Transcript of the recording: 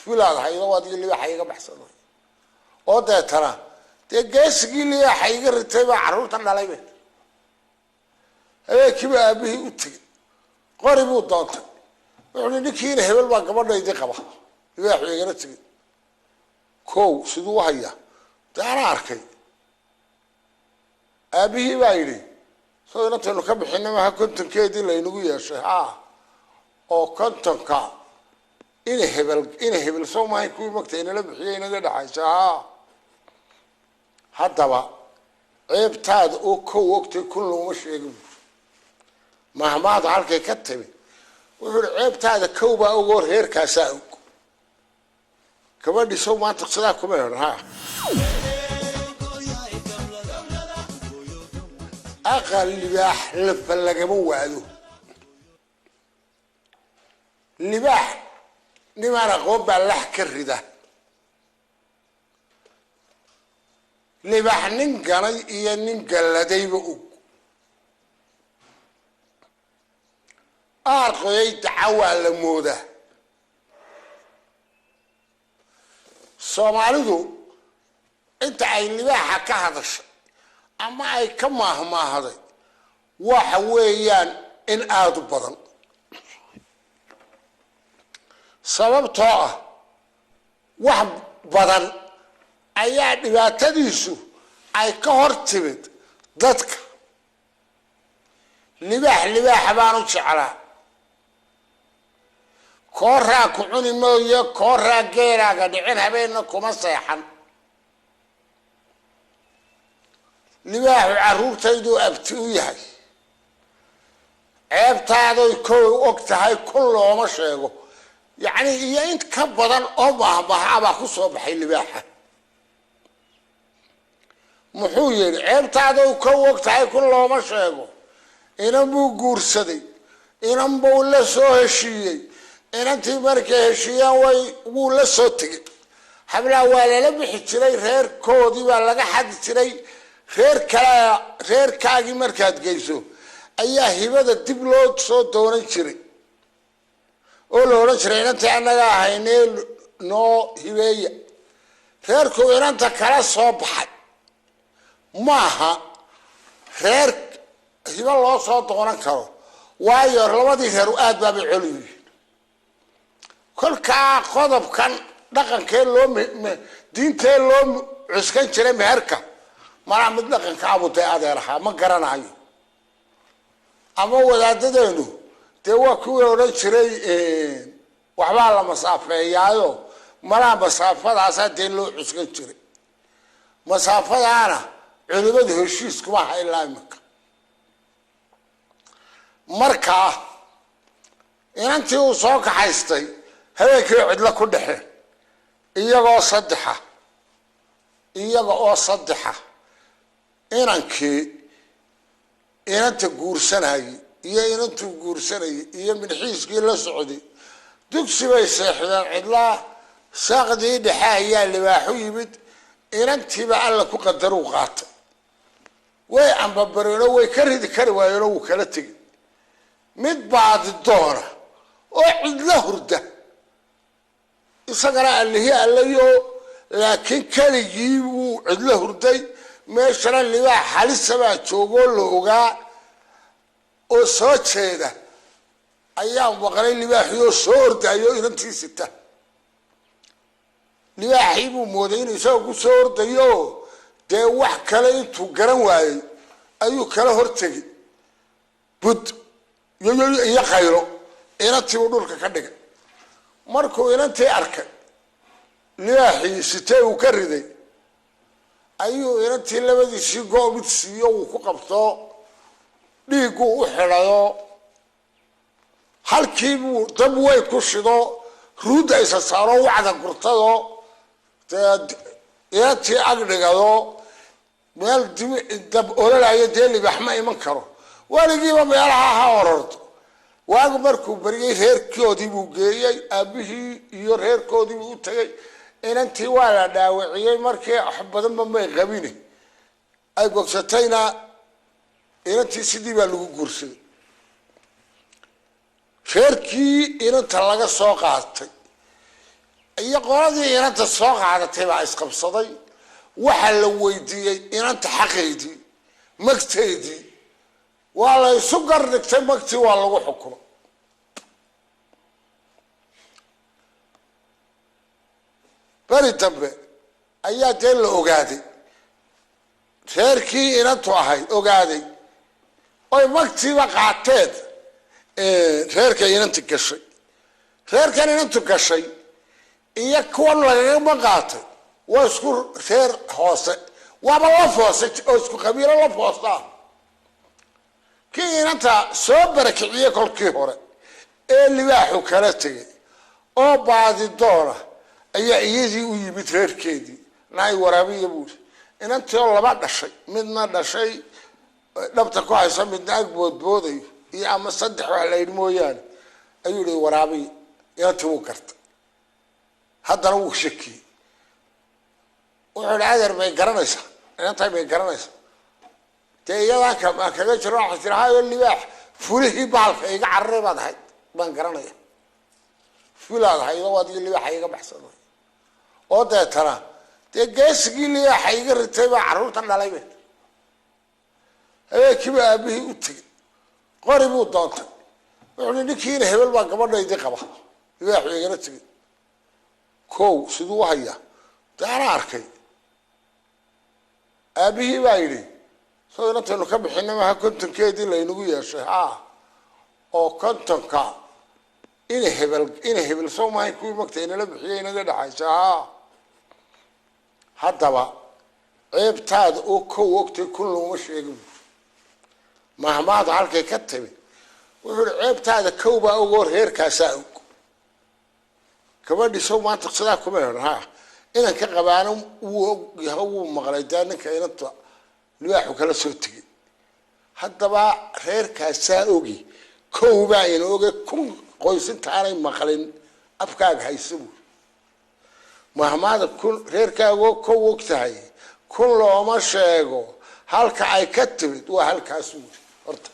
filaad haydo waad libaaxa iga baxsado oo deetana geesigii libaaxa iga ritay baa carruurtan dhalay be habeenkiiba aabihii u tegey qori buu doontay wuxuu ninkiina hebel baa gabadhaydii qaba libaaxu igana tegey kow siduu haya daana arkay aabihii baa yidhi soo inantaynu ka bixina maha kontonkeedii laynagu yeeshay oo kontonka ina hebel soo maahay kuwii magta inala bixiyey inaga dhaxaysa haddaba ceebtaada oo kow ogtay kun looma sheegin mahmaada halkay ka timi wuxuu ihi ceebtaada kow baa ogoo reerkaasaa og gabadhii sow maanta sidaa kuma hedhan aqal libaax lafa lagama waado libaax nimaan aqoon baa lax ka rida libaax nin ganay iyo nin galladayba og aarqoyay dacawaa la moodaa soomaalidu inta ay libaaxa ka hadashay ama ay ka maahmaahaday waxa weeyaan in aada u badan sababtoo ah wax badan ayaa dhibaatadiisu ay ka hor timid dadka libaaxa baan u jeclaa kooraa ku cuni mooye kooraa geelaaga dhicin habeenna kuma seexan libaaxu carruurtayduu abti u yahay ceebtaaday kow og tahay kun looma sheego yacni iyo in ka badan oo mahmaha baa ku soo baxay libaaxa muxuu yidhi ceebtaaday kow og tahay kun looma sheego inan buu guursaday inan buu la soo heshiiyey inantii markay heshiiyaan wuu la soo tegey hablaa waa lala bixi jiray reerkoodii baa laga xadi jiray reerkaagii markaad geyso ayaa hibada dib loo soo doonan jiray oo la odhan jiray inantii annaga ahaynee noo hibeeya reerkuu inanta kala soo baxay maaha reer hibo loo soo doonan karo waayo labadii reer aad baabay col yihiin kolkaa qodobkan dhaqankee diintee loo cuskan jiray meherka malaa mid dhaqanka abutay adeerahaa ma garanayo ama wadaadadeenu dee waa kuwii odhan jiray waxbaa la masaafeeyaayo malaa masaafadaasaa dee loo cuskan jiray masaafadaana culimadu heshiis kuma aha ilaa iminka markaa inantii uu soo kaxaystay habeenkii cidlo ku dhexeen iyaga oo saddexa inankii inanta guursanayay iyo inantuu guursanayay iyo midxiiskii la socday dugsi bay seexdeen cidlaa saaqdii dhexe ayaa libaaxu yimid inantiiba alla ku qadaruu qaatay way ambabareeno way ka ridi kari waayeenoo wuu kala tegay mid baadi doona oo cidlo hurda isagana allihii allayo laakiin keligii wuu cidlo hurday meeshana libaax halisa baa joogoo la ogaa oo soo jeeda ayaa maqlay libaaxii oo soo ordayo inantii sita libaaxii buu mooday inuu isagoo ku soo ordayo dee wax kale intuu garan waayey ayuu kala hortegay bud iyo qaylo inantiibuu dhulka ka dhigay markuu inantii arkay libaaxii sitee uu ka riday ayuu inantii labadiisii go mid siiyo uu ku qabto dhiigguu u xidhayo halkiibuu dab weyn ku shido ruudda isa saaro wacda gurtado inantii agdhigado meel dab ololayo dee libaax ma iman karo weligiiba meelaha ha ororto waagu markuu bariyey reerkoodii buu geeyey aabihii iyo reerkoodii buu u tegay inantii waa la dhaawaciyey markii wax badanba may qabine ay bogsatayna inantii sidii baa lagu guursaday reerkii inanta laga soo qaatay iyo qoladii inanta soo qaadatay baa isqabsaday waxa la weydiiyey inanta xaqeedii magteedii waa la isu gardhigtay magtii waa lagu xukumay bari dambe ayaa dee la ogaaday reerkii inantu ahayd ogaaday oy magtiiba qaateen reerka inantu gashay reerkan inantu gashay iyo kuwan lagagama qaatay waa isku reer hoose waaba laf hoose oo isku qabiilo laf hoose ah kii inanta soo barakiciyey kolkii hore ee libaaxu kala tegay oo baadi doona ayaa iyadii u yimid reerkeedii naay waraabiya buuri inantii oo laba dhashay midna dhashay dhabta ku haysa midna ag boodboodayo iyo ama saddex wax la yidhi mooyaane ayuu yidhi waraabiya inantii wuu gartay haddana wuu shakiyey wuxuu yidhi adeer may garanaysaa inantahay may garanaysaa dee iyadaa kaga jiro waxay tiri hayo libaax fulihii baalka iga cararay baad ahayd baan garanaya fulaad ahayd oo adigii libaaxa iga baxsanay oo deetana dee geesigii libaaxa iga ritay baa carruurtan dhalaybe habeenkiiba aabihii u tegey qori buu doontay wuxuu hi ninkiina hebel baa gabadhaydii qaba libaaxu igala tegey kow siduu u hayaa dee ana arkay aabihii baa yidhi soo inantaynu ka bixina maha kontonkeedii laynagu yeeshay haa oo kontonka ina hebel soo maahayn kuwii magta inala bixiyay inaga dhexaysa haa haddaba ceebtaada oo kow ogtay kun looma sheegin mahmaada halkay ka timi wuxuu ihi ceebtaada kow baa ogoo reerkaasaa og gabadhii sow maanta sidaa kuma heran haa inan ka qabaano wuu maqlay daa ninka inanta libaaxu kala soo tegay haddaba reerkaasaa ogi kow baa ina oge kun qoysinta aanay maqlin afkaaga haysa buuri mahmaada kun reerkaagoo kow og tahay kun looma sheego halka ay ka timid waa halkaas buuri horta